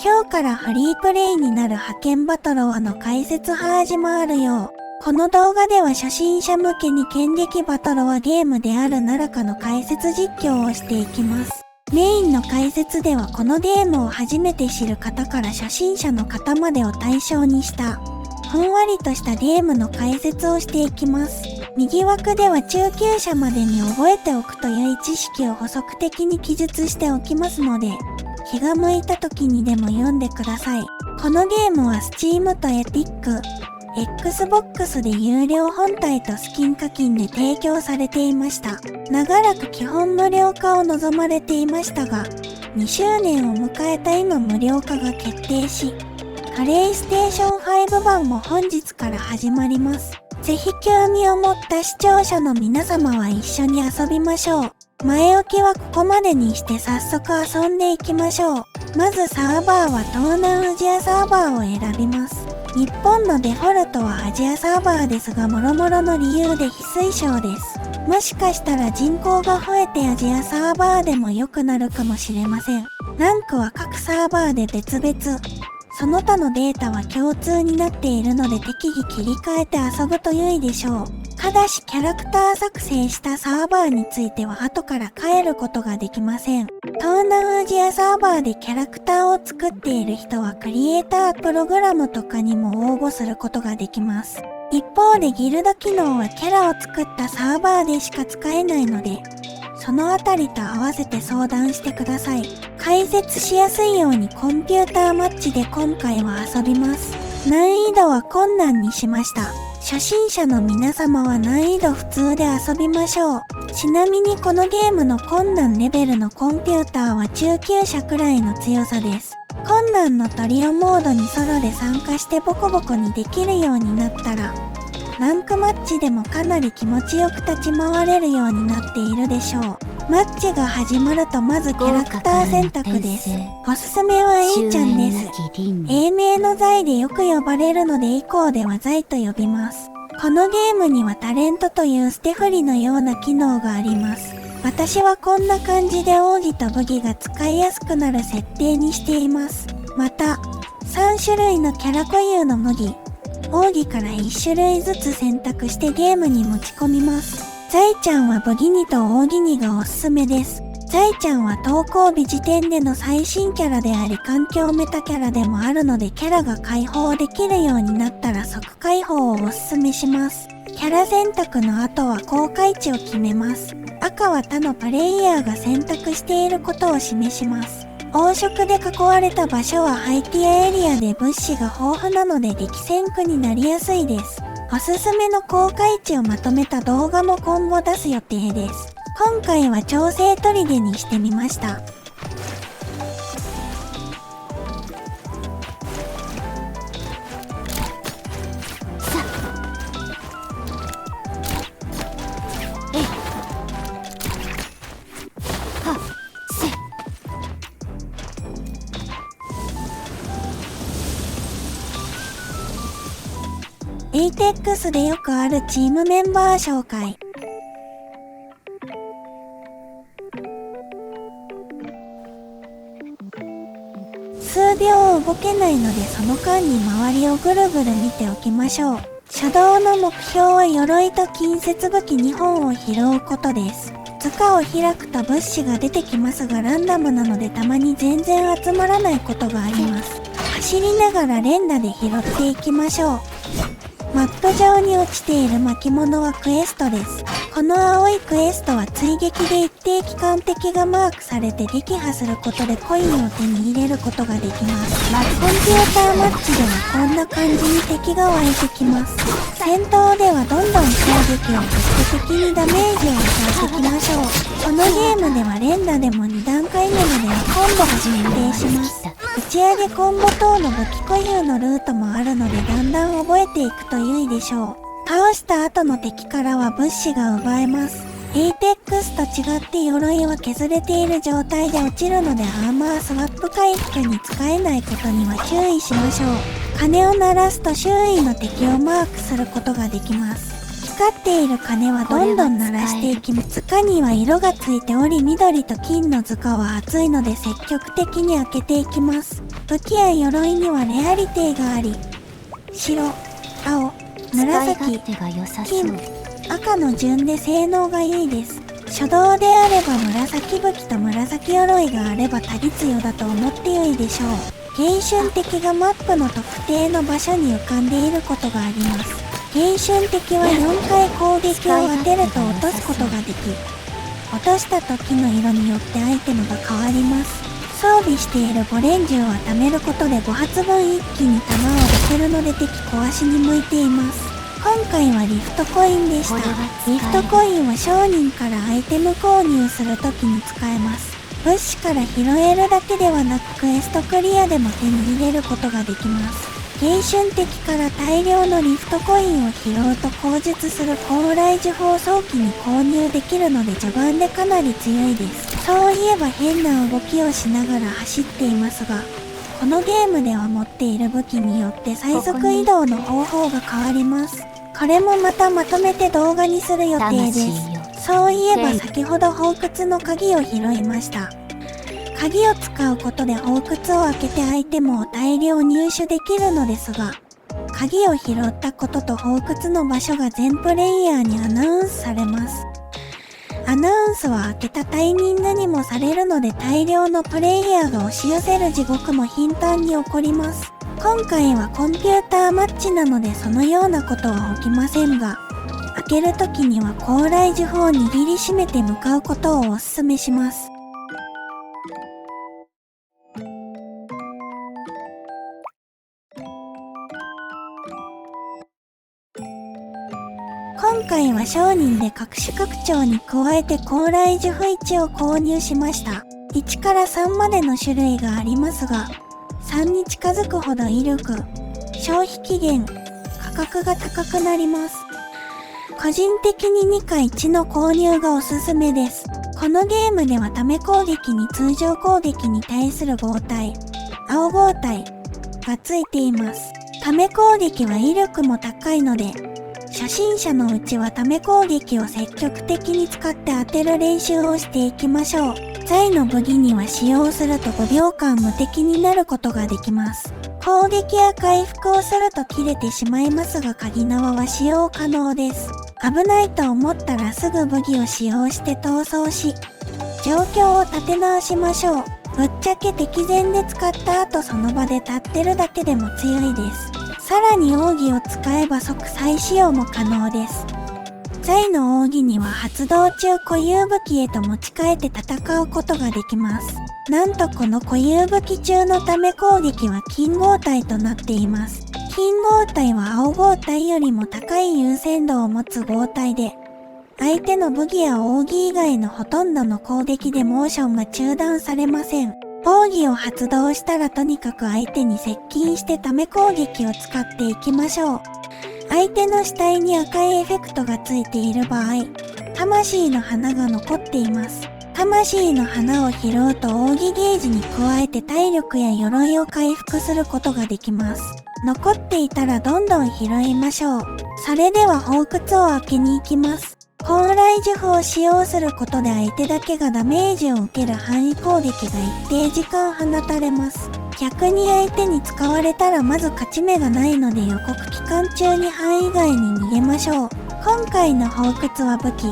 今日からフリープレイになる派遣バトロワの解説始まるよ。この動画では初心者向けに剣撃バトロワゲームであるナラカの解説実況をしていきます。メインの解説ではこのゲームを初めて知る方から初心者の方までを対象にしたふんわりとしたゲームの解説をしていきます。右枠では中級者までに覚えておくと良い知識を補足的に記述しておきますので、気が向いた時にでも読んでください。このゲームは Steam と Epic、Xbox で有料本体とスキン課金で提供されていました。長らく基本無料化を望まれていましたが、2周年を迎えた今無料化が決定し、PlayStation 5版も本日から始まります。ぜひ興味を持った視聴者の皆様は一緒に遊びましょう。前置きはここまでにして早速遊んでいきましょう。まずサーバーは東南アジアサーバーを選びます。日本のデフォルトはアジアサーバーですが、諸々の理由で非推奨です。もしかしたら人口が増えてアジアサーバーでも良くなるかもしれません。ランクは各サーバーで別々。その他のデータは共通になっているので適宜切り替えて遊ぶと良いでしょう。ただしキャラクター作成したサーバーについては後から変えることができません。東南アジアサーバーでキャラクターを作っている人はクリエイタープログラムとかにも応募することができます。一方でギルド機能はキャラを作ったサーバーでしか使えないので、そのあたりと合わせて相談してください。解説しやすいようにコンピューターマッチで今回は遊びます。難易度は困難にしました。初心者の皆様は難易度普通で遊びましょう。ちなみにこのゲームの困難レベルのコンピューターは中級者くらいの強さです。困難のトリオモードにソロで参加してボコボコにできるようになったら、ランクマッチでもかなり気持ちよく立ち回れるようになっているでしょう。マッチが始まるとまずキャラクター選択です。おすすめは A ちゃんです。英名のザイでよく呼ばれるので以降ではザイと呼びます。このゲームにはタレントという捨て振りのような機能があります。私はこんな感じで奥義と武器が使いやすくなる設定にしています。また、3種類のキャラ固有の武器、奥義から1種類ずつ選択してゲームに持ち込みます。ザイちゃんは武器2と奥義2がおすすめです。ザイちゃんは投稿日時点での最新キャラであり環境メタキャラでもあるのでキャラが解放できるようになったら即解放をおすすめします。キャラ選択の後は公開値を決めます。赤は他のプレイヤーが選択していることを示します。黄色で囲われた場所はハイティアエリアで物資が豊富なので激戦区になりやすいです。おすすめの公開値をまとめた動画も今後出す予定です。今回は調整砦にしてみました。エイテックスでよくあるチームメンバー紹介。数秒動けないのでその間に周りをぐるぐる見ておきましょう。初動の目標は鎧と近接武器2本を拾うことです。図鑑を開くと物資が出てきますがランダムなのでたまに全然集まらないことがあります。走りながら連打で拾っていきましょう。マップ上に落ちている巻物はクエストです。この青いクエストは追撃で一定期間敵がマークされて撃破することでコインを手に入れることができます。コンピューターマッチではこんな感じに敵が湧いてきます。戦闘ではどんどん攻撃を振って敵にダメージを与えていきましょう。このゲームでは連打でも2段階目まではコンボが決定します。打ち上げコンボ等の武器固有のルートもあるのでだんだん覚えていくと良いでしょう。倒した後の敵からは物資が奪えます。エイテックスと違って鎧は削れている状態で落ちるのでアーマースワップ回復に使えないことには注意しましょう。鐘を鳴らすと周囲の敵をマークすることができます。光っている鐘はどんどん鳴らしていきます。塚には色がついており緑と金の塚は熱いので積極的に開けていきます。武器や鎧にはレアリティがあり、白、青、紫、金、赤の順で性能がいいです。初動であれば紫武器と紫鎧があれば他律よだと思ってよいでしょう。原春敵がマップの特定の場所に浮かんでいることがあります。原春敵は4回攻撃を当てると落とすことができ、落とした時の色によってアイテムが変わります。装備している5連銃は貯めることで5発分一気に弾を出せるので敵壊しに向いています。今回はリフトコインでした。リフトコインは商人からアイテム購入するときに使えます。物資から拾えるだけではなくクエストクリアでも手に入れることができます。原春敵から大量のリフトコインを拾うと口述する高麗呪法早期に購入できるので序盤でかなり強いです。そういえば変な動きをしながら走っていますが、このゲームでは持っている武器によって最速移動の方法が変わります。これもまたまとめて動画にする予定です。そういえば先ほど洞窟の鍵を拾いました。鍵を使うことで洞窟を開けてアイテムを大量入手できるのですが、鍵を拾ったことと洞窟の場所が全プレイヤーにアナウンスされます。アナウンスは開けたタイミングにもされるので大量のプレイヤーが押し寄せる地獄も頻繁に起こります。今回はコンピューターマッチなのでそのようなことは起きませんが、開けるときには高麗呪法を握りしめて向かうことをお勧めします。今回は商人で隠し拡張に加えて高麗呪符1を購入しました。1から3までの種類がありますが、3に近づくほど威力、消費期限、価格が高くなります。個人的に2か1の購入がおすすめです。このゲームではため攻撃に通常攻撃に対する合体、青合体がついています。ため攻撃は威力も高いので、初心者のうちはため攻撃を積極的に使って当てる練習をしていきましょう。在の武器には使用すると5秒間無敵になることができます。攻撃や回復をすると切れてしまいますが鍵縄は使用可能です。危ないと思ったらすぐ武器を使用して逃走し、状況を立て直しましょう。ぶっちゃけ敵前で使った後その場で立ってるだけでも強いです。さらに奥義を使えば即再使用も可能です。在の奥義には発動中固有武器へと持ち替えて戦うことができます。なんとこの固有武器中のため攻撃は金合体となっています。金合体は青合体よりも高い優先度を持つ合体で、相手の武器や奥義以外のほとんどの攻撃でモーションが中断されません。奥義を発動したらとにかく相手に接近してため攻撃を使っていきましょう。相手の死体に赤いエフェクトがついている場合、魂の花が残っています。魂の花を拾うと奥義ゲージに加えて体力や鎧を回復することができます。残っていたらどんどん拾いましょう。それでは洞窟を開けに行きます。高麗呪符を使用することで相手だけがダメージを受ける範囲攻撃が一定時間放たれます。逆に相手に使われたらまず勝ち目がないので予告期間中に範囲外に逃げましょう。今回の洞窟は武器、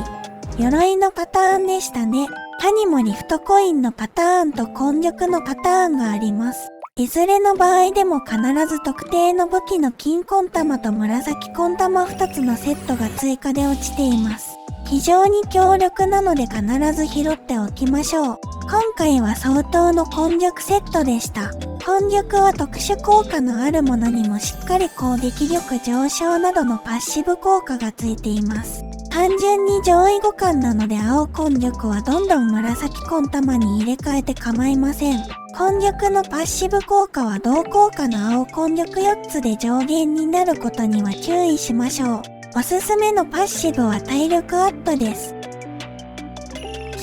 鎧のパターンでしたね。他にもリフトコインのパターンと根力のパターンがあります。いずれの場合でも必ず特定の武器の金コン玉と紫コン玉2つのセットが追加で落ちています。非常に強力なので必ず拾っておきましょう。今回は相当の根力セットでした。根力は特殊効果のあるものにもしっかり攻撃力上昇などのパッシブ効果がついています。単純に上位互換なので青根力はどんどん紫根玉に入れ替えて構いません。根力のパッシブ効果は同効果の青根力4つで上限になることには注意しましょう。おすすめのパッシブは体力アップです。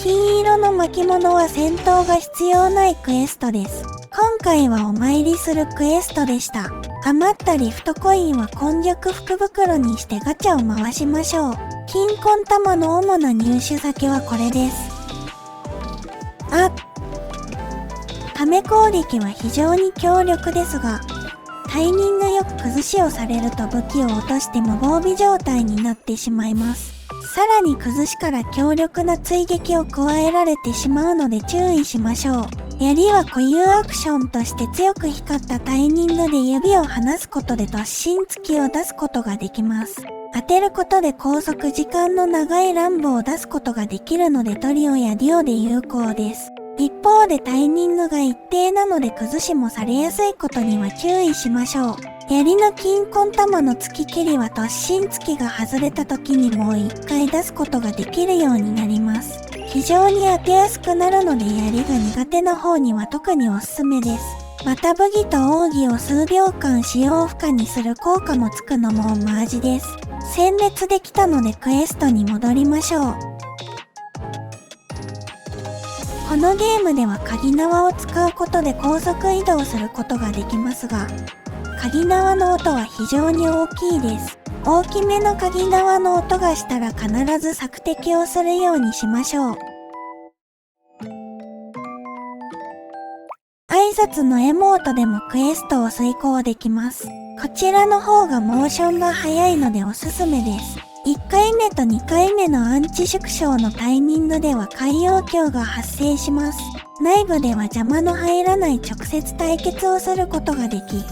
金色の巻物は戦闘が必要ないクエストです。今回はお参りするクエストでした。余ったリフトコインは根力福袋にしてガチャを回しましょう。金婚玉の主な入手先はこれです。あ、ため攻撃は非常に強力ですが、タイミングよく崩しをされると武器を落として無防備状態になってしまいます。さらに崩しから強力な追撃を加えられてしまうので注意しましょう。槍は固有アクションとして強く光ったタイミングで指を離すことで突進突きを出すことができます。当てることで高速時間の長い乱舞を出すことができるのでトリオやデュオで有効です。一方でタイミングが一定なので崩しもされやすいことには注意しましょう。槍の金婚玉の突き切りは突進突きが外れた時にもう一回出すことができるようになります。非常に当てやすくなるので槍が苦手な方には特におすすめです。また武器と奥義を数秒間使用不可にする効果もつくのもマージです。殲滅できたのでクエストに戻りましょう。このゲームでは鍵縄を使うことで高速移動することができますが、鍵縄の音は非常に大きいです。大きめの鍵縄の音がしたら必ず索敵をするようにしましょう。挨拶のエモートでもクエストを遂行できます。こちらの方がモーションが速いのでおすすめです。1回目と2回目のアンチ縮小のタイミングでは海洋鏡が発生します。内部では邪魔の入らない直接対決をすることができ、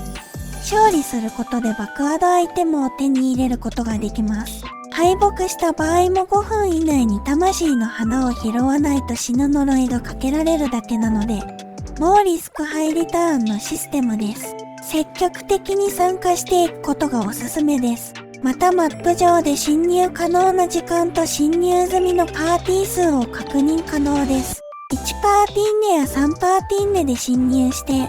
勝利することで爆アドアイテムを手に入れることができます。敗北した場合も5分以内に魂の花を拾わないと死ぬ呪いがかけられるだけなので、ノーリスクハイリターンのシステムです。積極的に参加していくことがおすすめです。またマップ上で侵入可能な時間と侵入済みのパーティー数を確認可能です。1パーティーネや3パーティーネで侵入して、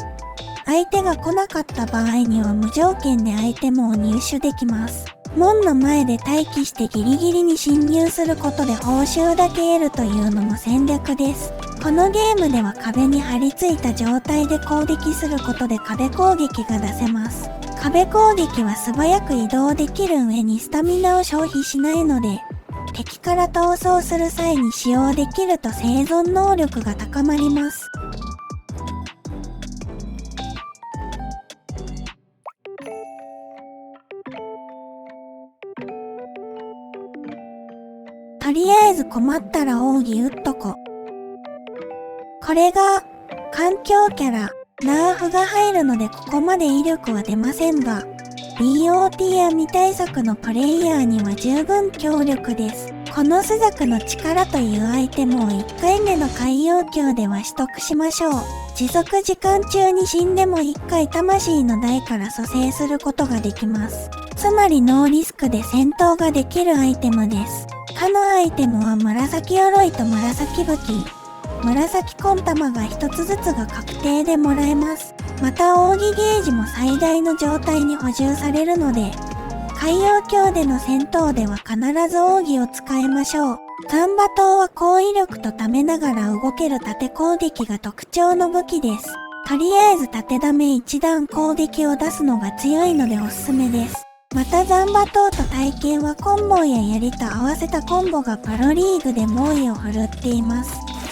相手が来なかった場合には無条件でアイテムを入手できます。門の前で待機してギリギリに侵入することで報酬だけ得るというのも戦略です。このゲームでは壁に張り付いた状態で攻撃することで壁攻撃が出せます。壁攻撃は素早く移動できる上にスタミナを消費しないので、敵から逃走する際に使用できると生存能力が高まります。とりあえず困ったら奥義打っとこ。これが環境キャラ、ナーフが入るのでここまで威力は出ませんが、BOT や未対策のプレイヤーには十分強力です。このスザクの力というアイテムを1回目の海洋鏡では取得しましょう。持続時間中に死んでも1回魂の台から蘇生することができます。つまりノーリスクで戦闘ができるアイテムです。他のアイテムは紫鎧と紫武器、紫コン玉が一つずつが確定でもらえます。また奥義ゲージも最大の状態に補充されるので、海洋鏡での戦闘では必ず奥義を使いましょう。ザンバ刀は高威力とためながら動ける縦攻撃が特徴の武器です。とりあえず縦ダメ一段攻撃を出すのが強いのでおすすめです。またザンバ刀と体験はコンボイや槍と合わせたコンボがプロリーグで猛威を振るっています。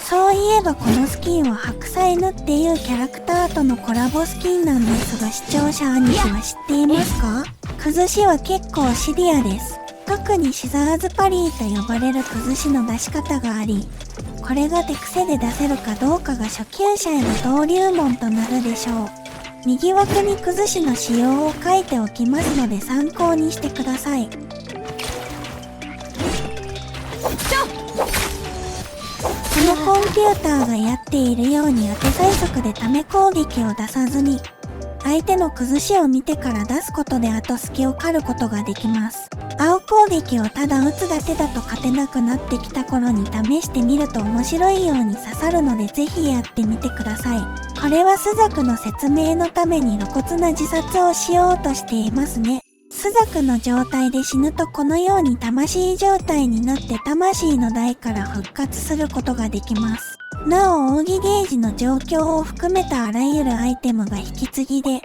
そういえばこのスキンは白菜ヌっていうキャラクターとのコラボスキンなんですが、視聴者兄貴は知っていますか？崩しは結構シビアです。特にシザーズパリーと呼ばれる崩しの出し方があり、これが手癖で出せるかどうかが初級者への登竜門となるでしょう。右枠に崩しの仕様を書いておきますので参考にしてください。このコンピューターがやっているように当て最速でため攻撃を出さずに、相手の崩しを見てから出すことで後隙を狩ることができます。青攻撃をただ打つだけだと勝てなくなってきた頃に試してみると面白いように刺さるのでぜひやってみてください。これはスザクの説明のために露骨な自殺をしようとしていますね。スザクの状態で死ぬとこのように魂状態になって魂の台から復活することができます。なお奥義ゲージの状況を含めたあらゆるアイテムが引き継ぎで、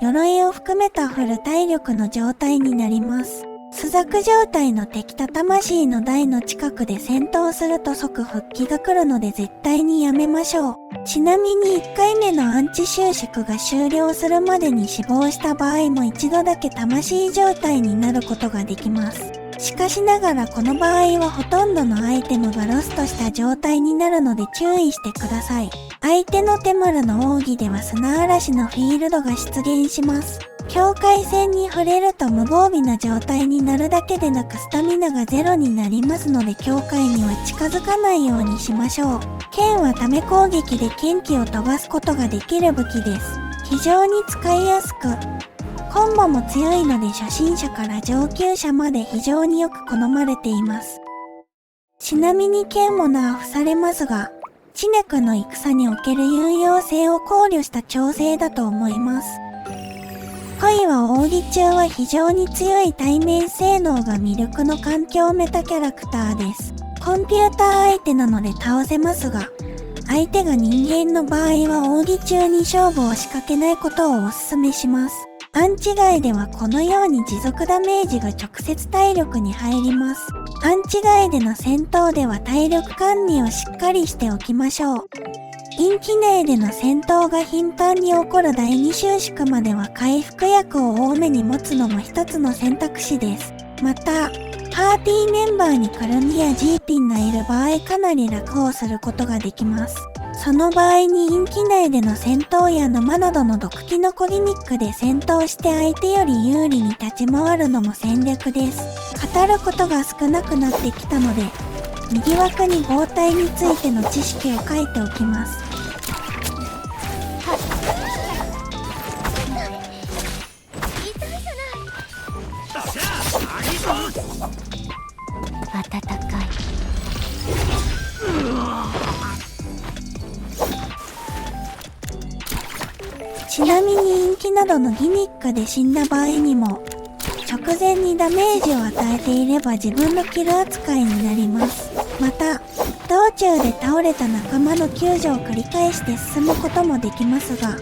鎧を含めたフル体力の状態になります。朱雀状態の敵と魂の台の近くで戦闘すると即復帰が来るので絶対にやめましょう。ちなみに1回目のアンチ収縮が終了するまでに死亡した場合も一度だけ魂状態になることができます。しかしながらこの場合はほとんどのアイテムがロストした状態になるので注意してください。相手のテムルの奥義では砂嵐のフィールドが出現します。境界線に触れると無防備な状態になるだけでなくスタミナがゼロになりますので境界には近づかないようにしましょう。剣はため攻撃で剣気を飛ばすことができる武器です。非常に使いやすく、コンボも強いので初心者から上級者まで非常によく好まれています。ちなみに剣もナーフされますが、知ネの戦における有用性を考慮した調整だと思います。恋は奥義中は非常に強い対面性能が魅力の環境メタキャラクターです。コンピューター相手なので倒せますが、相手が人間の場合は奥義中に勝負を仕掛けないことをお勧めします。アンチ外ではこのように持続ダメージが直接体力に入ります。アンチ外での戦闘では体力管理をしっかりしておきましょう。陰気内での戦闘が頻繁に起こる第2収縮までは回復薬を多めに持つのも一つの選択肢です。また、パーティーメンバーにクルミやジーピンがいる場合かなり楽をすることができます。その場合に陰気内での戦闘や沼などの毒キノコギミックで戦闘して相手より有利に立ち回るのも戦略です。語ることが少なくなってきたので、右枠に合体についての知識を書いておきます。暖かい。ちなみに陰気などのギミックで死んだ場合にも、直前にダメージを与えていれば自分のキル扱いになります。また、道中で倒れた仲間の救助を繰り返して進むこともできますが、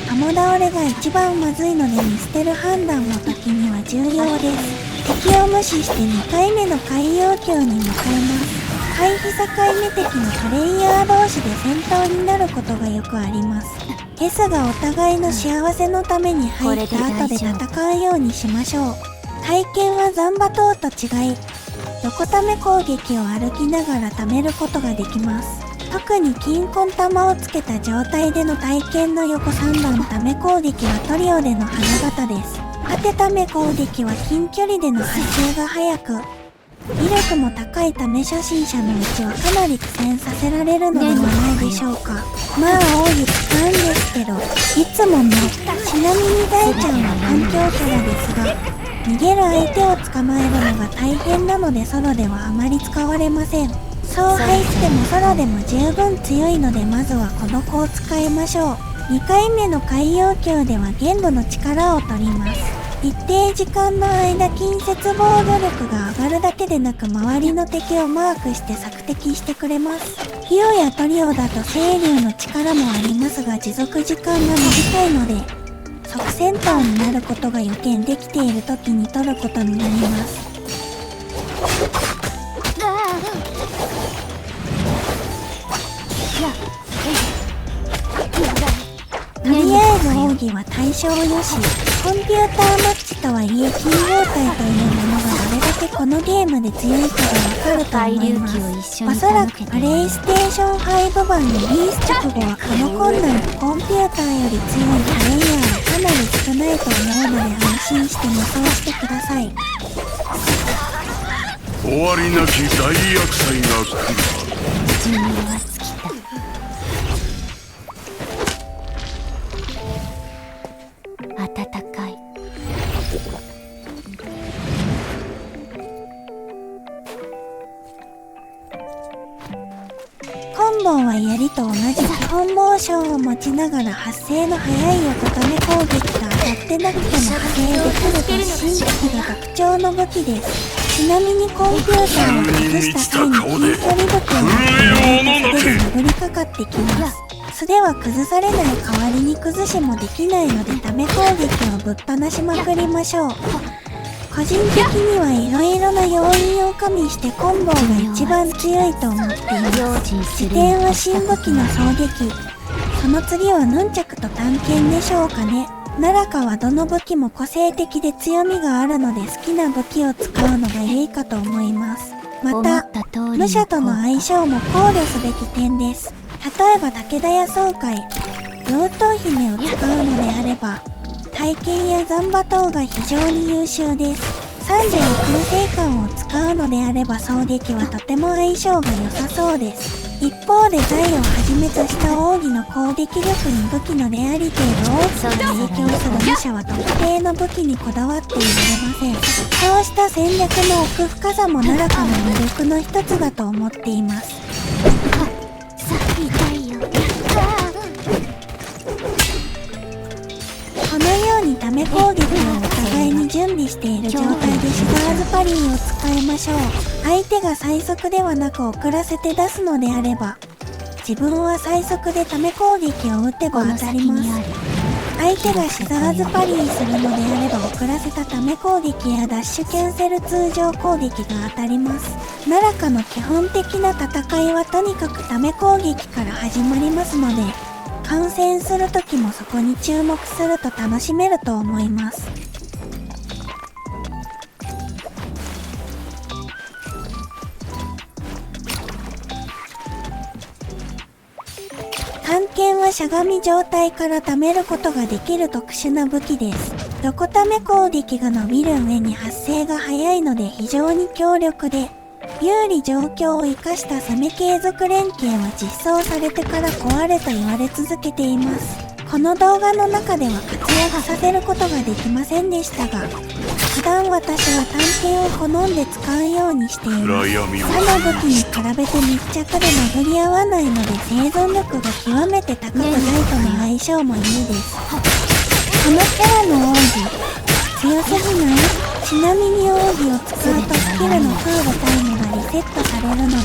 共倒れが一番まずいので見捨てる判断の時には重要です。敵を無視して2回目の海洋橋に向かいます。回避境目敵のプレイヤー同士で戦闘になることがよくあります。ですがお互いの幸せのために入った後で戦うようにしましょう。体験はザンバ島と違い、横ため攻撃を歩きながら貯めることができます。特に金婚玉をつけた状態での体験の横3段ため攻撃はトリオでの花形です。縦ため攻撃は近距離での発生が早く、威力も高いため初心者のうちはかなり苦戦させられるのではないでしょうか。まあ多い使うんですけど、いつもね。ちなみに大ちゃんは環境キャラですが、逃げる相手を捕まえるのが大変なのでソロではあまり使われません。そう入ってもソロでも十分強いのでまずはこの子を使いましょう。2回目の海洋橋では限度の力を取ります。一定時間の間近接防御力が上がるだけでなく周りの敵をマークして索敵してくれます。ヒオやトリオだと清流の力もありますが持続時間が短いので即戦闘になることが予見できている時に取ることになります。とりあえず奥義は対象よし、コンピューターマッチとはいえ金状態というものがどれだけこのゲームで強いかがわかると思います。おそらくプレイステーション5版リリース直後はこの困難とコンピューターより強いプレイヤーはかなり少ないと思うので安心して無双してください。終わりなき大厄災が来る。寿命は尽きた。暖かい。コンボは槍と同じ基本モーションを持ちながら発生の速い横ため攻撃と当たってなくても派生できる突進機が特徴の武器です。ちなみにコンピューターを崩した際に近距離武器を持って素手で殴りかかってきます。素では崩されない代わりに崩しもできないのでため攻撃をぶっ放しまくりましょう。個人的にはいろいろな要因を加味してコンボが一番強いと思っています。次点は新武器の狙撃。その次はヌンチャクと探検でしょうかね。ナラカはどの武器も個性的で強みがあるので好きな武器を使うのが良いかと思います。また、武者との相性も考慮すべき点です。例えば武田屋総会、妖刀姫を使うのであれば、体験や斬馬刀が非常に優秀です。三次の空挺艦を使うのであれば狙撃はとても相性が良さそうです。一方で財をはじめとした奥義の攻撃力に武器のレアリティが大きく影響する武者は特定の武器にこだわっていられません。そうした戦略の奥深さも奈良かの魅力の一つだと思っています。さあ痛いよ。このようにため攻撃をお互いに準備している状態でシザーズパリーを使いましょう。相手が最速ではなく遅らせて出すのであれば、自分は最速でため攻撃を打てば当たります。相手がシザーズパリーするのであれば遅らせたため攻撃やダッシュキャンセル通常攻撃が当たります。奈良かの基本的な戦いはとにかくため攻撃から始まりますので、観戦するときもそこに注目すると楽しめると思います。探検はしゃがみ状態から貯めることができる特殊な武器です。横ため攻撃が伸びる上に発生が早いので非常に強力で、有利状況を生かした攻め継続連携は実装されてから壊れと言われ続けています。この動画の中では活躍させることができませんでしたが、普段私は探検を好んで使うようにしています。他の武器に比べて密着で殴り合わないので生存力が極めて高くないとの相性もいいです。このキャラの奥義、強すぎない？ちなみに奥義を使うとスキルのフードタイムがリセットされるので、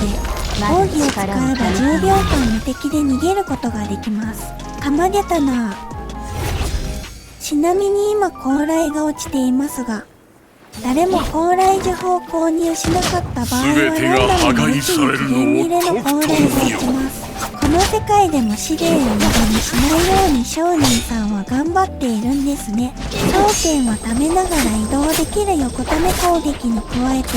奥義を使えば10秒間無敵で逃げることができます。たまげたなぁ。ちなみに今高麗が落ちていますが、誰も高麗呪法を購入しなかった場合はランダムに一気に期限切れの高麗が落ちます。この世界でも資源を無駄にしないように商人さんは頑張っているんですね。当店は貯めながら移動できる横ため攻撃に加えて、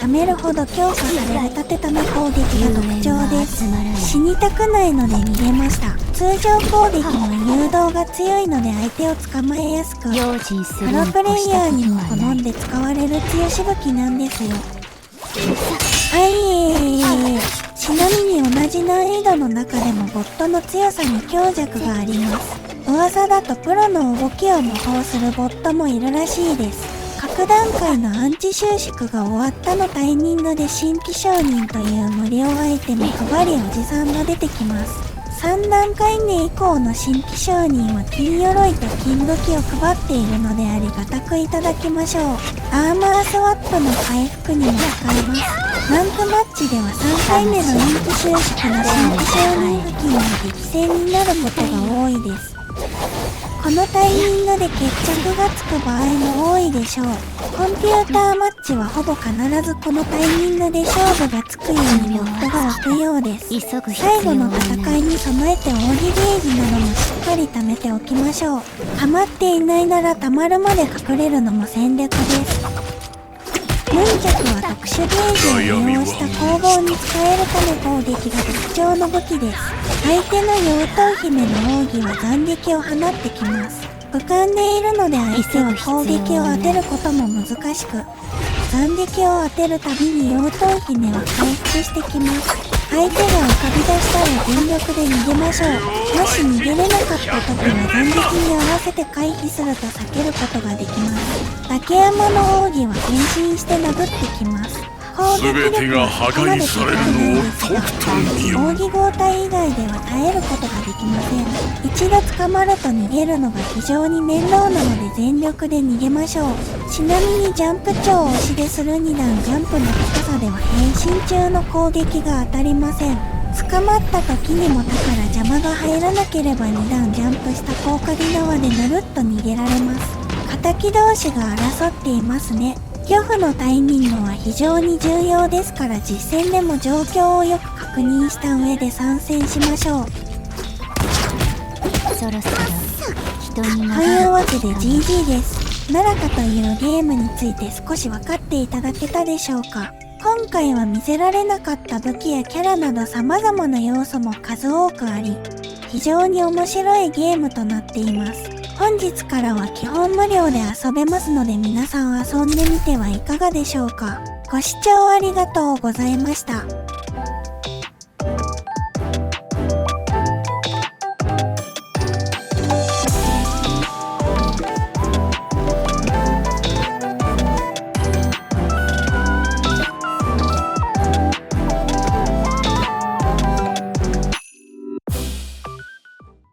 貯めるほど強化される縦ため攻撃が特徴です。死にたくないので逃げました。通常攻撃も誘導が強いので相手を捕まえやすく、プロプレイヤーにも好んで使われる強し武器なんですよ。ちなみに同じ難易度の中でもボットの強さに強弱があります。噂だとプロの動きを模倣するボットもいるらしいです。各段階のアンチ収縮が終わったのタイミングで新規承認という無料アイテム配りおじさんが出てきます。3段階目以降の新規承認は金鎧と金武器を配っているのでありがたくいただきましょう。アーマースワットの回復にも使えます。ランクマッチでは3回目の人気収縮の新規承認付近が激戦になることが多いです。このタイミングで決着がつく場合も多いでしょう。コンピューターマッチはほぼ必ずこのタイミングで勝負がつくようにボットが湧くようです。最後の戦いに備えて奥義ゲージなどもしっかり貯めておきましょう。溜まっていないなら溜まるまで隠れるのも戦略です。ヌンチャクは特殊ゲージを利用した攻防に使えるため攻撃が特徴の武器です。相手の妖刀姫の奥義は斬撃を放ってきます。浮かんでいるので相手は攻撃を当てることも難しく、斬撃を当てるたびに妖刀姫は回復してきます。相手が浮かび出したら全力で逃げましょう。もし逃げれなかった時は斬撃に合わせて回避すると避けることができます。竹山の奥義は変身して殴ってきます。攻撃力はここまで高くないですが、奥義合体以外では耐えることができません。一度捕まると逃げるのが非常に面倒なので全力で逃げましょう。ちなみにジャンプ超押しでする2段ジャンプの高さでは変身中の攻撃が当たりません。捕まった時にもだから邪魔が入らなければ2段ジャンプした高架技縄でぬるっと逃げられます。敵同士が争っていますね。漁夫のタイミングは非常に重要ですから実戦でも状況をよく確認した上で参戦しましょう。そろそろ人にというわけで GG です。ナラカというゲームについて少し分かっていただけたでしょうか。今回は見せられなかった武器やキャラなど様々な要素も数多くあり、非常に面白いゲームとなっています。本日からは基本無料で遊べますので皆さん遊んでみてはいかがでしょうか。ご視聴ありがとうございました。